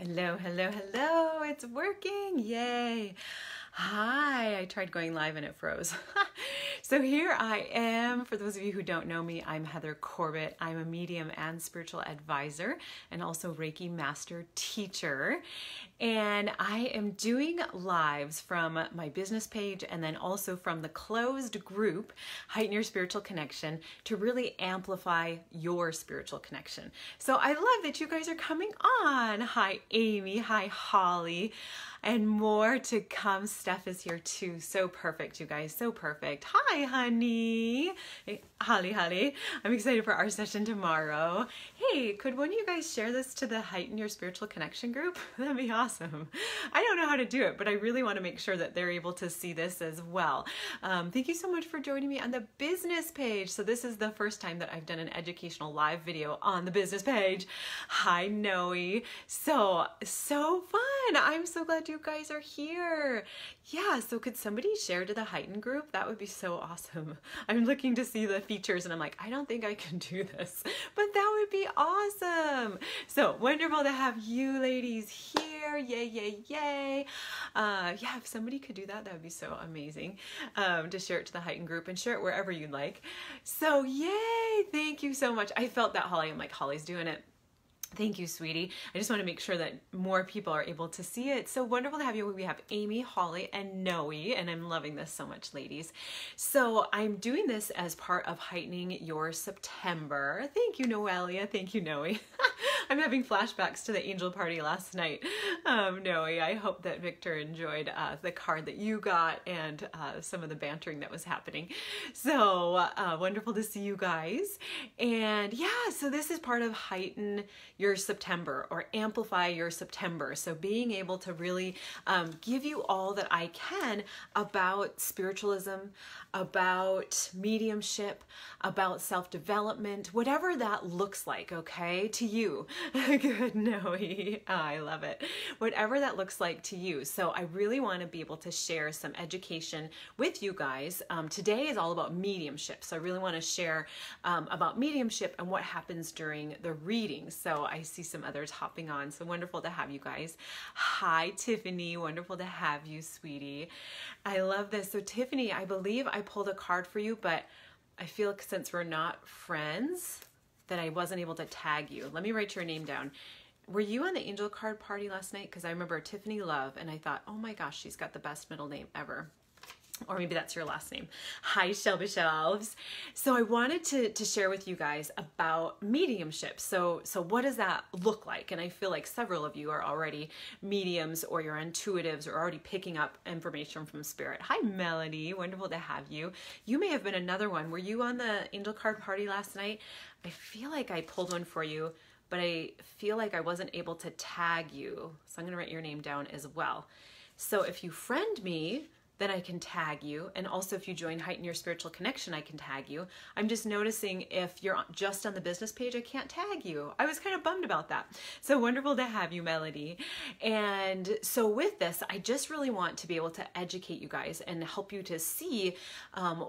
Hello, hello, hello. It's working. Yay. Hi. I tried going live and it froze. So here I am. For those of you who don't know me, I'm Heather Corbett. I'm a medium and spiritual advisor and also Reiki master teacher. And I am doing lives from my business page and then also from the closed group, Heighten Your Spiritual Connection, to really amplify your spiritual connection. So I love that you guys are coming on. Hi, Amy. Hi, Holly. And more to come. Steph is here too. So perfect, you guys. So perfect. Hi, honey. Hey, Holly. I'm excited for our session tomorrow. Hey, could one of you guys share this to the Heighten Your Spiritual Connection group? That'd be awesome. I don't know how to do it, but I really want to make sure that they're able to see this as well. Thank you so much for joining me on the business page. So this is the first time that I've done an educational live video on the business page. Hi, Noe. So fun. I'm so glad you guys are here. Yeah, so could somebody share to the Heighten group? That would be so awesome. I'm looking to see the features and I'm like, I don't think I can do this, but that would be awesome. So wonderful to have you ladies here. Yay, yay, yay. Yeah, if somebody could do that, that would be so amazing. To share it to the Heighten group and share it wherever you'd like. So yay, thank you so much. I felt that, Holly. I'm like, Holly's doing it. Thank you, sweetie. I just want to make sure that more people are able to see it. So wonderful to have you. We have Amy, Holly, and Noe, and I'm loving this so much, ladies. So I'm doing this as part of Heightening Your September. Thank you, Noelia. Thank you, Noe. I'm having flashbacks to the angel party last night. Noe, I hope that Victor enjoyed the card that you got and some of the bantering that was happening. So wonderful to see you guys. And yeah, so this is part of Heighten Your September, or Amplify Your September. So being able to really give you all that I can about spiritualism, about mediumship, about self-development, whatever that looks like, okay, to you. Good, Noe. Oh, I love it. Whatever that looks like to you. So I really want to be able to share some education with you guys. Today is all about mediumship. So I really want to share about mediumship and what happens during the reading. So I see some others hopping on. So wonderful to have you guys. Hi, Tiffany. Wonderful to have you, sweetie. I love this. So Tiffany, I believe I pulled a card for you, but I feel since we're not friends that I wasn't able to tag you. Let me write your name down. Were you on the angel card party last night? Because I remember Tiffany Love, and I thought, oh my gosh, she's got the best middle name ever. Or maybe that's your last name. Hi, Shelby Shelves. So I wanted to share with you guys about mediumship. So what does that look like? And I feel like several of you are already mediums, or you're intuitives, or already picking up information from spirit. Hi, Melody. Wonderful to have you. You may have been another one. Were you on the angel card party last night? I feel like I pulled one for you, but I feel like I wasn't able to tag you. So I'm going to write your name down as well. So if you friend me, then I can tag you. And also if you join Heighten Your Spiritual Connection, I can tag you. I'm just noticing if you're just on the business page, I can't tag you. I was kind of bummed about that. So wonderful to have you, Melody. And so with this, I just really want to be able to educate you guys and help you to see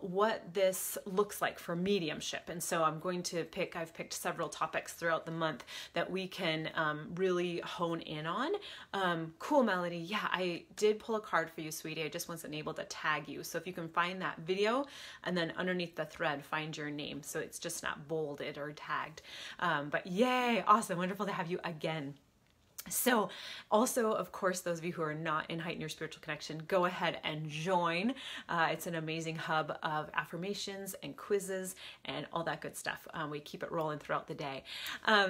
what this looks like for mediumship. And so I'm going to I've picked several topics throughout the month that we can really hone in on. Cool, Melody. Yeah, I did pull a card for you, sweetie. I just wasn't able to tag you. So if you can find that video and then underneath the thread, find your name. So it's just not bolded or tagged. But yay, awesome. Wonderful to have you again. So also, of course, those of you who are not in Heighten Your Spiritual Connection, go ahead and join. It's an amazing hub of affirmations and quizzes and all that good stuff. We keep it rolling throughout the day.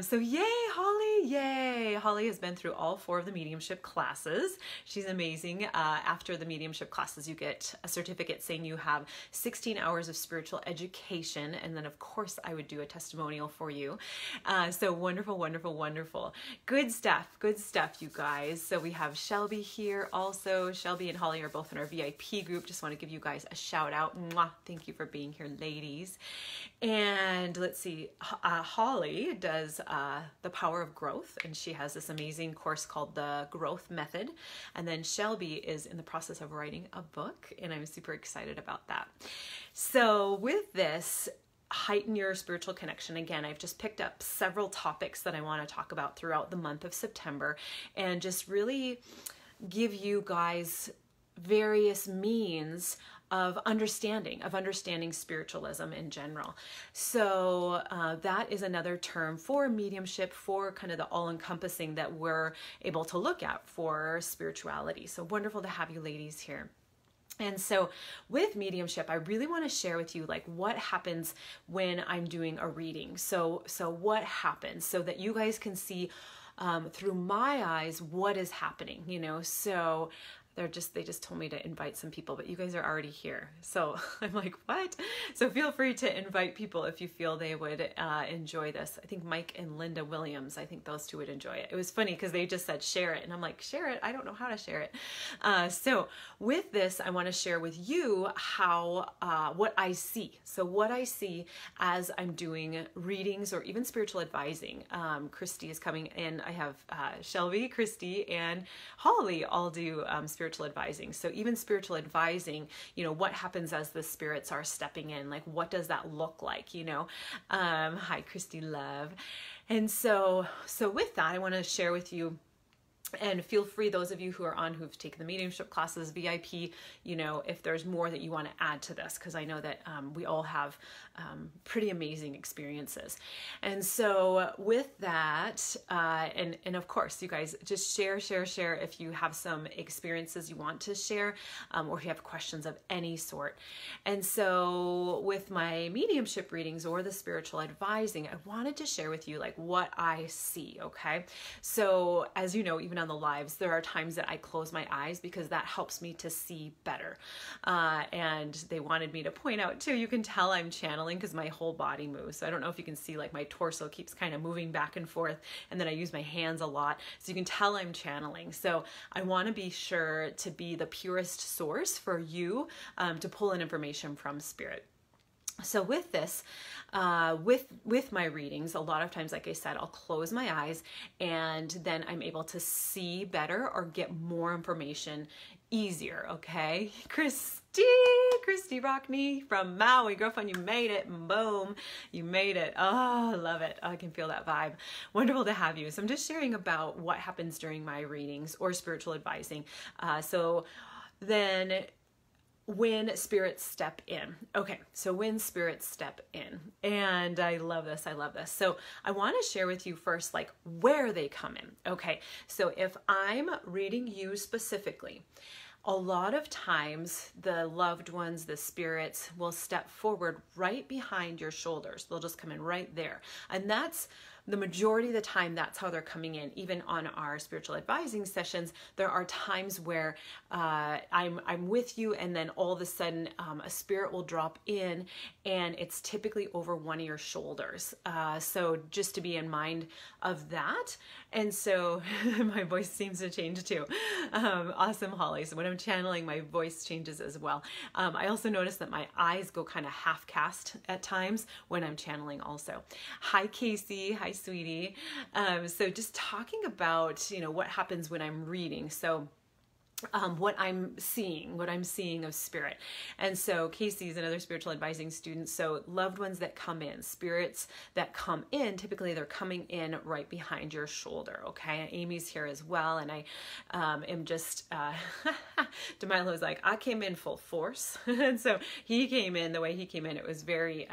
So yay, Holly, yay. Holly has been through all 4 of the mediumship classes. She's amazing. After the mediumship classes, you get a certificate saying you have 16 hours of spiritual education. And then, of course, I would do a testimonial for you. So wonderful, wonderful, wonderful. Good stuff. Good stuff, you guys. So we have Shelby here also. Shelby and Holly are both in our VIP group. Just want to give you guys a shout out. Mwah. Thank you for being here, ladies. And let's see, Holly does the Power of Growth, and she has this amazing course called the Growth Method. And then Shelby is in the process of writing a book, and I'm super excited about that. So with this, heighten your spiritual connection. Again, I've just picked up several topics that I want to talk about throughout the month of September, and just really give you guys various means of understanding spiritualism in general. So that is another term for mediumship, for kind of the all-encompassing that we're able to look at for spirituality. So wonderful to have you ladies here. And so with mediumship, I really want to share with you like what happens when I'm doing a reading. So what happens, so that you guys can see through my eyes what is happening, you know. So they just told me to invite some people, but you guys are already here. So I'm like, what? So feel free to invite people if you feel they would enjoy this. I think Mike and Linda Williams, I think those two would enjoy it. It was funny because they just said share it, and I'm like, share it? I don't know how to share it. So with this, I want to share with you how what I see. So what I see as I'm doing readings or even spiritual advising. Christy is coming in. I have Shelby, Christy, and Holly all do spiritual advising. So even spiritual advising, you know, what happens as the spirits are stepping in? Like, what does that look like, you know? Hi, Christy Love. And so with that, I want to share with you, and feel free, those of you who are on, who've taken the mediumship classes, VIP, you know, if there's more that you want to add to this, because I know that we all have pretty amazing experiences. And so with that, and of course, you guys just share if you have some experiences you want to share, or if you have questions of any sort. And so with my mediumship readings or the spiritual advising, I wanted to share with you like what I see, okay? So as you know, even on the lives, there are times that I close my eyes because that helps me to see better. And they wanted me to point out too, you can tell I'm channeling because my whole body moves. So I don't know if you can see, like my torso keeps kind of moving back and forth, and then I use my hands a lot. So you can tell I'm channeling. So I want to be sure to be the purest source for you to pull in information from spirit. So with this, with my readings, a lot of times, like I said, I'll close my eyes and then I'm able to see better or get more information easier, okay? Christy Rockney from Maui. Girlfriend, you made it. Boom. You made it. Oh, I love it. I can feel that vibe. Wonderful to have you. So I'm just sharing about what happens during my readings or spiritual advising. So then when spirits step in. Okay, so when spirits step in, and I love this, I love this. So I want to share with you first, like where they come in. Okay, so if I'm reading you specifically, a lot of times the loved ones, the spirits will step forward right behind your shoulders. They'll just come in right there. And that's the majority of the time, that's how they're coming in. Even on our spiritual advising sessions, there are times where I'm with you, and then all of a sudden a spirit will drop in, and it's typically over one of your shoulders. So just to be in mind of that. And so my voice seems to change too. Awesome, Holly. So when I'm channeling, my voice changes as well. I also notice that my eyes go kind of half cast at times when I'm channeling also. Hi, Casey. Hi, sweetie. So just talking about, you know, what happens when I'm reading. So what I'm seeing of spirit. And so Casey's another spiritual advising student. So loved ones that come in, spirits that come in, typically they're coming in right behind your shoulder. Okay. Amy's here as well. And I am just, DeMilo's like, I came in full force. And so he came in, the way he came in, it was very,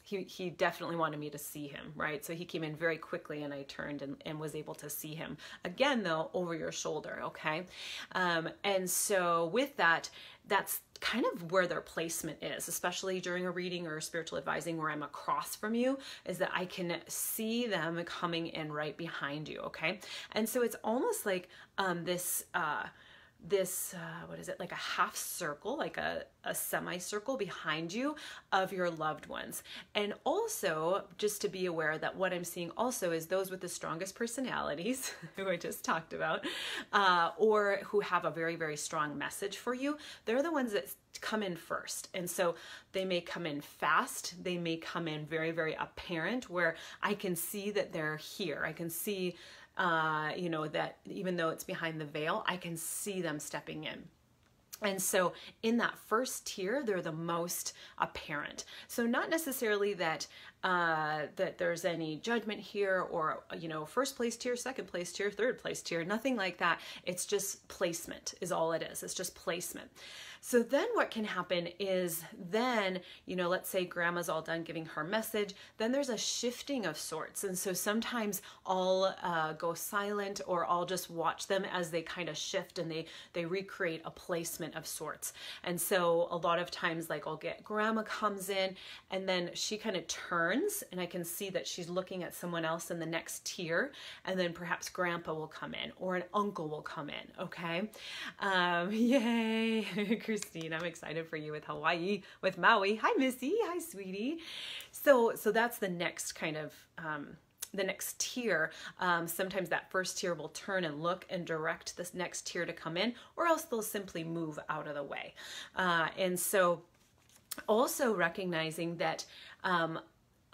he definitely wanted me to see him, right? So he came in very quickly, and I turned and was able to see him. Again, though, over your shoulder, okay? And so with that, that's kind of where their placement is, especially during a reading or spiritual advising where I'm across from you, is that I can see them coming in right behind you, okay? And so it's almost like this, what is it, like a half circle, like a semicircle behind you of your loved ones. And also, just to be aware that what I'm seeing also is those with the strongest personalities, who I just talked about, or who have a very, very strong message for you. They're the ones that come in first. And so they may come in fast. They may come in very, very apparent, where I can see that they're here. I can see you know, that even though it's behind the veil, I can see them stepping in. And so in that first tier, they're the most apparent. So not necessarily that that there's any judgment here, or, you know, first place tier, second place tier, third place tier, nothing like that. It's just placement is all it is. It's just placement. So then what can happen is then, you know, let's say grandma's all done giving her message, then there's a shifting of sorts. And so sometimes I'll go silent, or I'll just watch them as they kind of shift and they recreate a placement of sorts. And so a lot of times, like, I'll get grandma comes in and then she kind of turns and I can see that she's looking at someone else in the next tier, and then perhaps grandpa will come in or an uncle will come in. Okay. Yay. Christine, I'm excited for you with Hawaii, with Maui. Hi, Missy. Hi, sweetie. So that's the next kind of, the next tier. Sometimes that first tier will turn and look and direct this next tier to come in, or else they'll simply move out of the way. And so also recognizing that,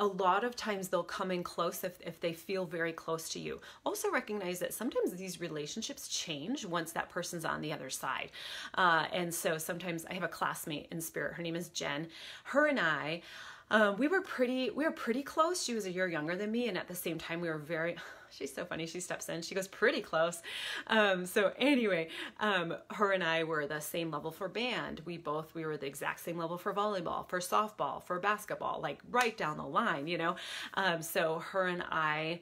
a lot of times they'll come in close if they feel very close to you. Also recognize that sometimes these relationships change once that person's on the other side. And so sometimes I have a classmate in spirit. Her name is Jen. Her and I, we were pretty close. She was a year younger than me. And at the same time, we were very... She's so funny. She steps in. She goes, pretty close. So anyway, her and I were the same level for band. We were the exact same level for volleyball, for softball, for basketball, like right down the line, you know? So her and I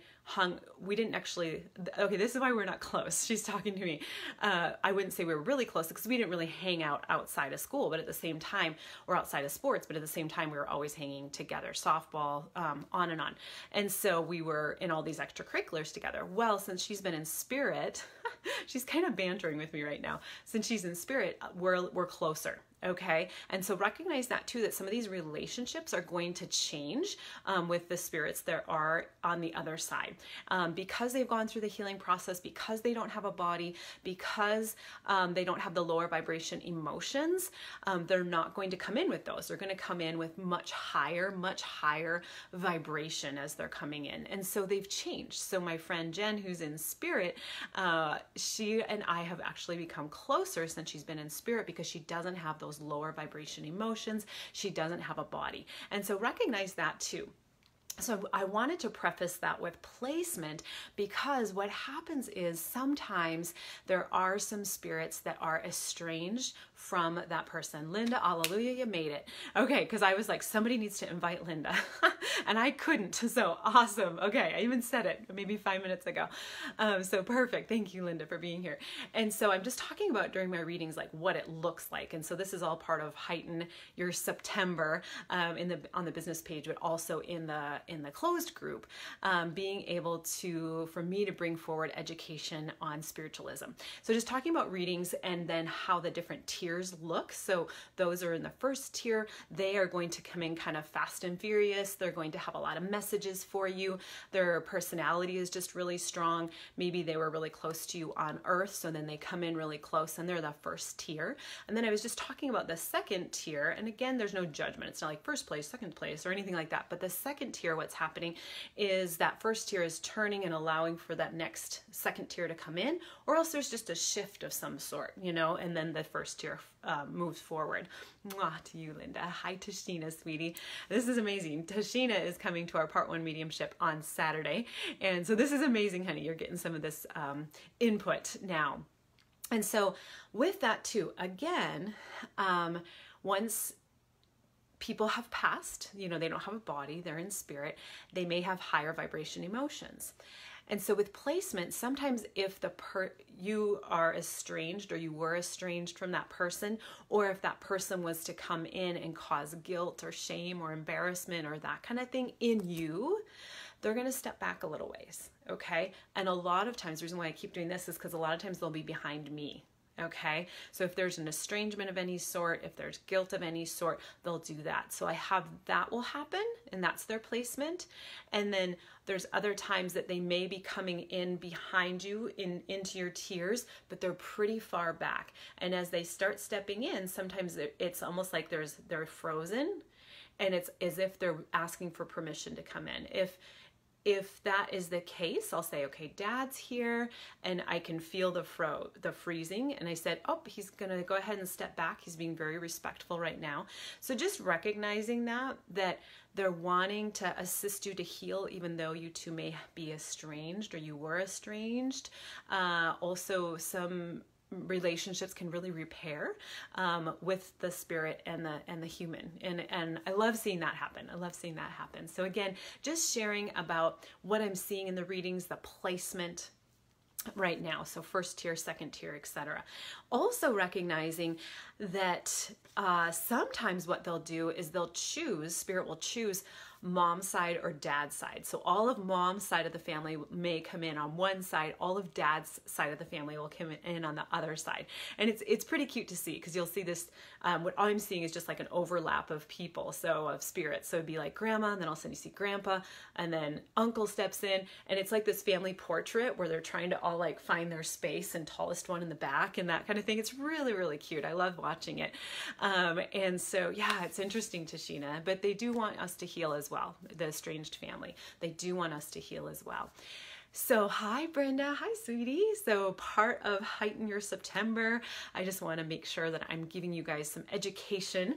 we didn't actually, okay, this is why we're not close. She's talking to me. I wouldn't say we were really close because we didn't really hang out outside of school, but at the same time, or outside of sports, but at the same time, we were always hanging together, softball, on and on. And so we were in all these extracurriculars together. Well, since she's been in spirit, she's kind of bantering with me right now. Since she's in spirit, we're closer. Okay. And so recognize that too, that some of these relationships are going to change with the spirits that are on the other side. Because they've gone through the healing process, because they don't have a body, because they don't have the lower vibration emotions, they're not going to come in with those. They're going to come in with much higher vibration as they're coming in. And so they've changed. So my friend Jen, who's in spirit, she and I have actually become closer since she's been in spirit, because she doesn't have those lower vibration emotions. She doesn't have a body. And so recognize that too. So I wanted to preface that with placement, because what happens is sometimes there are some spirits that are estranged from that person. Linda, hallelujah, you made it. Okay, because I was like, somebody needs to invite Linda. And I couldn't, so awesome. Okay, I even said it maybe 5 minutes ago. So perfect. Thank you, Linda, for being here. And so I'm just talking about during my readings, like what it looks like. And so this is all part of Heighten Your September on the business page, but also in the closed group, being able for me to bring forward education on spiritualism. So just talking about readings and then how the different tiers look. So those are in the first tier. They are going to come in kind of fast and furious. They're going to have a lot of messages for you. Their personality is just really strong. Maybe they were really close to you on earth, so then they come in really close, and they're the first tier. And then I was just talking about the second tier, and again, there's no judgment. It's not like first place, second place, or anything like that. But the second tier, what's happening is that first tier is turning and allowing for that next second tier to come in, or else there's just a shift of some sort, you know, and then the first tier moves forward. Mwah to you, Linda. Hi, Tashina, sweetie. This is amazing. Tashina is coming to our Part 1 mediumship on Saturday. And so this is amazing, honey. You're getting some of this input now. And so with that too, again, once people have passed, you know, they don't have a body, they're in spirit, they may have higher vibration emotions. And so with placement, sometimes if you are estranged, or you were estranged from that person, or if that person was to come in and cause guilt or shame or embarrassment or that kind of thing in you, they're going to step back a little ways, okay? And a lot of times, the reason why I keep doing this is because a lot of times they'll be behind me. Okay, so if there's an estrangement of any sort, if there's guilt of any sort, they'll do that. So I have that will happen, and that's their placement. And then there's other times that they may be coming in behind you into your tiers, but they're pretty far back. And as they start stepping in, sometimes it's almost like they're frozen, and it's as if they're asking for permission to come in. if that is the case, I'll say, okay, Dad's here, and I can feel the freezing. And I said, oh, he's gonna go ahead and step back. He's being very respectful right now. So just recognizing that they're wanting to assist you to heal, even though you two may be estranged or you were estranged. Also, some relationships can really repair with the spirit and the human, and I love seeing that happen. I love seeing that happen. So again, just sharing about what I'm seeing in the readings, the placement right now. So first tier, second tier, etc. Also recognizing that sometimes what they'll do is spirit will choose mom's side or dad's side. So all of mom's side of the family may come in on one side, all of dad's side of the family will come in on the other side. And it's pretty cute to see, because you'll see this, what I'm seeing is just like an overlap of people, so of spirits. So it'd be like grandma, and then all of a sudden you see grandpa, and then uncle steps in, and it's like this family portrait where they're trying to all like find their space and tallest one in the back and that kind of thing. It's really, really cute. I love watching it. And so, yeah, it's interesting, Tashina, but they do want us to heal as well, the estranged family. They do want us to heal as well. So hi Brenda, hi sweetie. So part of Heighten Your September, I just want to make sure that I'm giving you guys some education.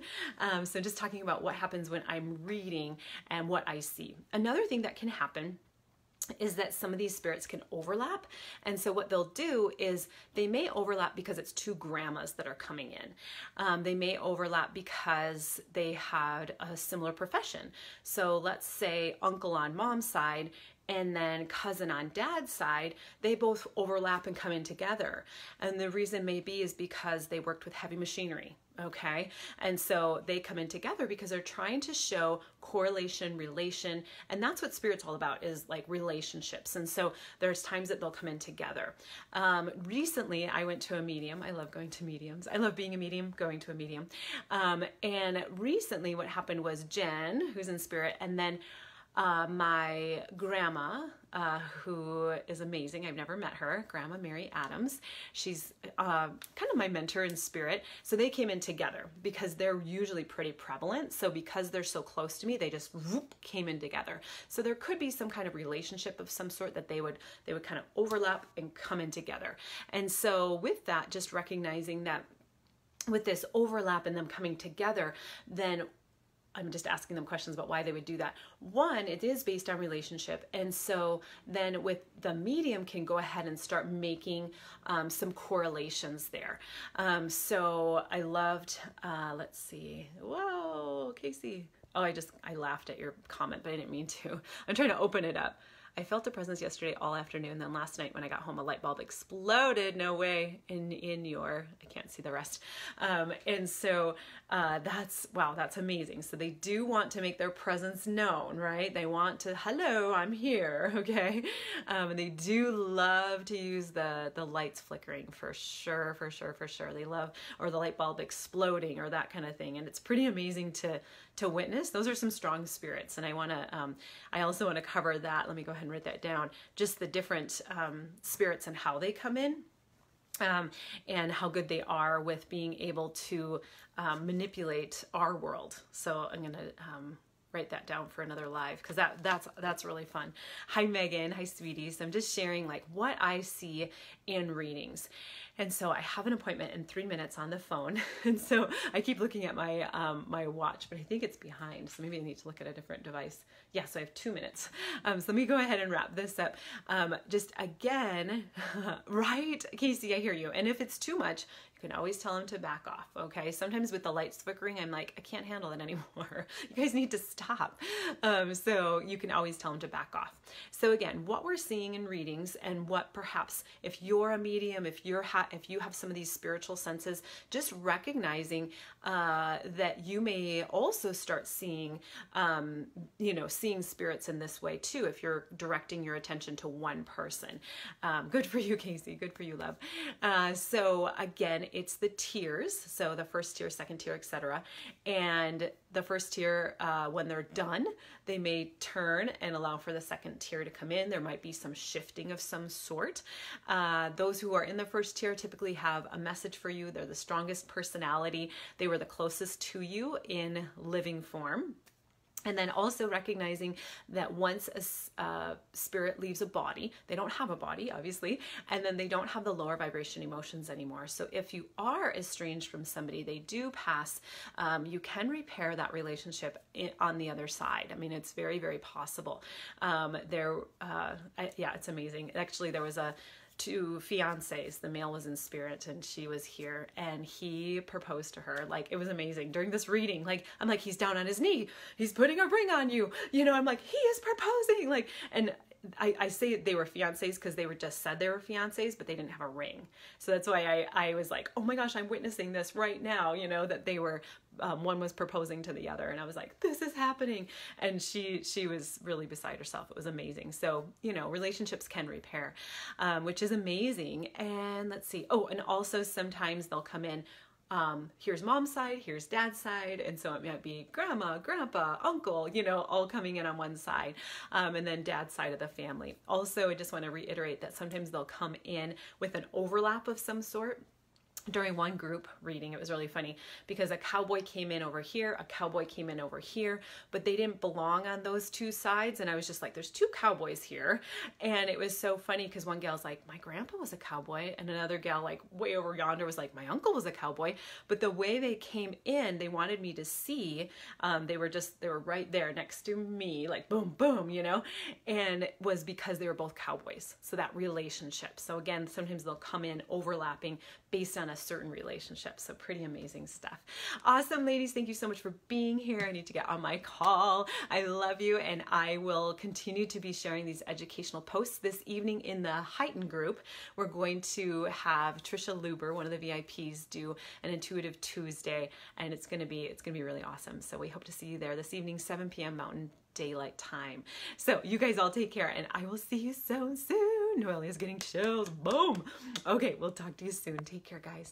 So just talking about what happens when I'm reading and what I see. Another thing that can happen is that some of these spirits can overlap. And so what they'll do is they may overlap because it's two grandmas that are coming in. They may overlap because they had a similar profession. So let's say uncle on mom's side and then cousin on dad's side, they both overlap and come in together. And the reason may be is because they worked with heavy machinery. Okay, and so they come in together because they're trying to show correlation, relation, and that's what spirit's all about, is like relationships. And so there's times that they'll come in together. Recently, I went to a medium. I love going to mediums. I love being a medium, going to a medium. And recently what happened was Jen, who's in spirit, and then my grandma, who is amazing. I've never met her, Grandma Mary Adams. She's kind of my mentor in spirit. So they came in together because they're usually pretty prevalent. So because they're so close to me, they just whoop, came in together. So there could be some kind of relationship of some sort that they would kind of overlap and come in together. And so with that, just recognizing that with this overlap and them coming together, then I'm just asking them questions about why they would do that. One, it is based on relationship. And so then with the medium can go ahead and start making some correlations there. So I loved, let's see. Whoa, Casey. Oh, I laughed at your comment, but I didn't mean to. I'm trying to open it up. I felt a presence yesterday all afternoon. Then last night when I got home, a light bulb exploded. No way in your, I can't see the rest. And so that's amazing. So they do want to make their presence known, right? They want to, hello, I'm here. Okay. And they do love to use the lights flickering for sure. They love, or the light bulb exploding or that kind of thing. And it's pretty amazing to witness. Those are some strong spirits. And I also want to cover that. Let me go ahead and write that down. Just the different spirits and how they come in. And how good they are with being able to manipulate our world. So I'm going to write that down for another live, because that's really fun. Hi Megan, hi sweeties. I'm just sharing like what I see in readings. And so I have an appointment in 3 minutes on the phone. And so I keep looking at my my watch, but I think it's behind. So maybe I need to look at a different device. Yeah, so I have 2 minutes. So let me go ahead and wrap this up. Just again, right, Casey, I hear you. And if it's too much, you can always tell them to back off, okay? Sometimes with the lights flickering, I'm like, I can't handle it anymore. You guys need to stop. So you can always tell them to back off. So again, what we're seeing in readings, and what perhaps if you're a medium, if you have some of these spiritual senses, just recognizing that you may also start seeing, seeing spirits in this way too, if you're directing your attention to one person. Good for you, Casey. Good for you, love. So again, it's the tiers. So the first tier, second tier, etc. And the first tier, when they're done, they may turn and allow for the second tier to come in. There might be some shifting of some sort. Those who are in the first tier typically have a message for you. They're the strongest personality. They were the closest to you in living form. And then also recognizing that once a spirit leaves a body, they don't have a body, obviously, and then they don't have the lower vibration emotions anymore. So if you are estranged from somebody, they do pass, you can repair that relationship on the other side. I mean, it's very, very possible. Yeah, it's amazing. Actually, there was two fiancés. The male was in spirit and she was here, and he proposed to her. Like, it was amazing during this reading. Like, I'm like, he's down on his knee, he's putting a ring on you, you know. I'm like, he is proposing. Like, and I say they were fiancés because they were just said they were fiancés, but they didn't have a ring. So that's why I was like, oh my gosh, I'm witnessing this right now, you know, that they were, one was proposing to the other, and I was like, this is happening. And she was really beside herself. It was amazing. So, you know, relationships can repair, which is amazing. And let's see. Oh, and also sometimes they'll come in, here's mom's side, here's dad's side, and so it might be grandma, grandpa, uncle, you know, all coming in on one side, and then dad's side of the family. Also, I just want to reiterate that sometimes they'll come in with an overlap of some sort. During one group reading, it was really funny because a cowboy came in over here, a cowboy came in over here, but they didn't belong on those two sides. And I was just like, there's two cowboys here. And it was so funny because one gal's like, my grandpa was a cowboy. And another gal, like way over yonder, was like, my uncle was a cowboy. But the way they came in, they wanted me to see, they were right there next to me, like boom, boom, you know, and it was because they were both cowboys. So that relationship. So again, sometimes they'll come in overlapping based on a certain relationship. So pretty amazing stuff. Awesome, ladies. Thank you so much for being here. I need to get on my call. I love you. And I will continue to be sharing these educational posts this evening in the Heighten group. We're going to have Trisha Luber, one of the VIPs, do an Intuitive Tuesday, and it's going to be really awesome. So we hope to see you there this evening, 7 p.m. Mountain Daylight Time. So you guys all take care, and I will see you so soon. Noelia's getting chills. Boom. Okay, we'll talk to you soon. Take care, guys.